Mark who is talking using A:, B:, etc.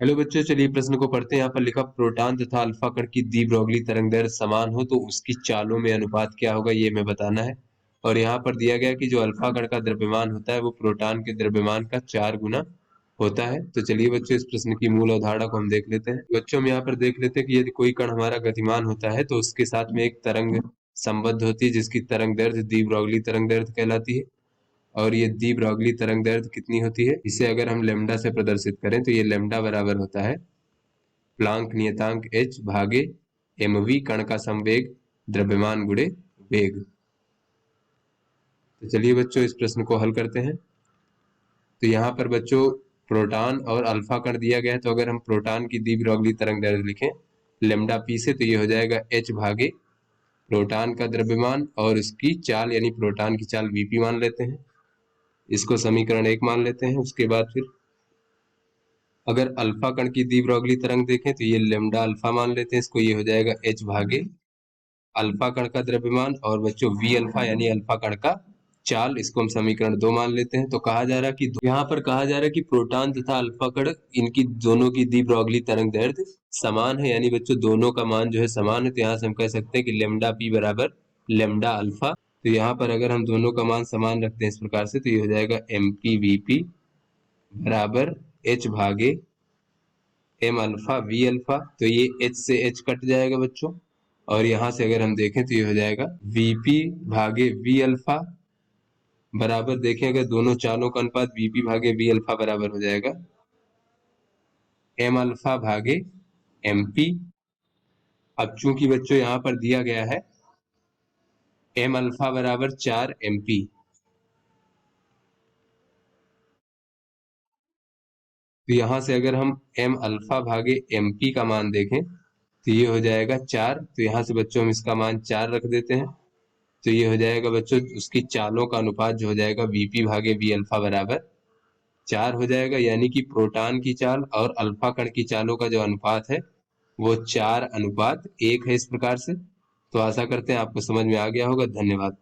A: Hello बच्चों, चलिए प्रश्न को पढ़ते हैं। यहाँ पर लिखा प्रोटॉन तथा अल्फा कण की दी ब्रोगली तरंग दैर्ध्य समान हो तो उसकी चालों में अनुपात क्या होगा, ये हमें बताना है। और यहाँ पर दिया गया कि जो अल्फा कण का द्रव्यमान होता है वो प्रोटॉन के द्रव्यमान का 4 गुना होता है। तो चलिए बच्चों, इस प्रश्न की मूल अवधारणा को हम देख लेते हैं। बच्चों, हम यहाँ पर देख लेते हैं कि यदि कोई कण हमारा गतिमान होता है तो उसके साथ में एक तरंग संबद्ध होती है जिसकी तरंग दैर्ध्य दी ब्रोगली तरंग दैर्ध्य कहलाती है। और ये दी ब्रोगली तरंग दैर्ध्य कितनी होती है, इसे अगर हम लेमडा से प्रदर्शित करें तो ये लेमडा बराबर होता है प्लांक नियतांक h भागे mv कण का संवेग द्रव्यमान गुणे वेग। तो चलिए बच्चों, इस प्रश्न को हल करते हैं। तो यहाँ पर बच्चों प्रोटॉन और अल्फा कण दिया गया है, तो अगर हम प्रोटॉन की दी ब्रोगली तरंग दैर्ध्य लिखें लेमडा पी से तो ये हो जाएगा h भागे प्रोटॉन का द्रव्यमान और उसकी चाल यानी प्रोटॉन की चाल vp मान लेते हैं। इसको समीकरण 1 मान लेते हैं। उसके बाद फिर अगर अल्फा कण की दी ब्रोगली तरंग देखें तो ये लेमडा अल्फा मान लेते हैं, इसको ये हो जाएगा h भागे अल्फा कण का द्रव्यमान और बच्चों वी अल्फा यानी अल्फा कण का चाल, इसको हम समीकरण 2 मान लेते हैं। तो कहा जा रहा है कि यहाँ पर कहा जा रहा है कि प्रोटॉन तथा अल्फा कण इनकी दोनों की दी ब्रोगली तरंग दैर्ध्य समान है, यानी बच्चों दोनों का मान जो है समान है। तो यहाँ से हम कह सकते हैं कि लेमडा पी बराबर लेमडा अल्फा। तो यहाँ पर अगर हम दोनों का मान समान रखते हैं इस प्रकार से तो ये हो जाएगा एम पी वी पी बराबर एच भागे एम अल्फा वी अल्फा। तो ये एच से एच कट जाएगा बच्चों, और यहां से अगर हम देखें तो ये हो जाएगा वीपी भागे वी अल्फा बराबर, देखें अगर दोनों चालों का अनुपात वीपी भागे वी अल्फा बराबर हो जाएगा एम अल्फा भागे एम पी। अब चूंकि बच्चों यहाँ पर दिया गया है एम अल्फा बराबर 4 एम पी, तो यहां से अगर हम एम अल्फा भागे एम पी का मान देखें तो ये हो जाएगा 4। तो यहाँ से बच्चों हम इसका मान 4 रख देते हैं। तो ये हो जाएगा बच्चों उसकी चालों का अनुपात जो हो जाएगा वीपी भागे वी अल्फा बराबर 4 हो जाएगा, यानी कि प्रोटॉन की चाल और अल्फा कण की चालों का जो अनुपात है वो 4:1 है। इस प्रकार से तो आशा करते हैं आपको समझ में आ गया होगा। धन्यवाद।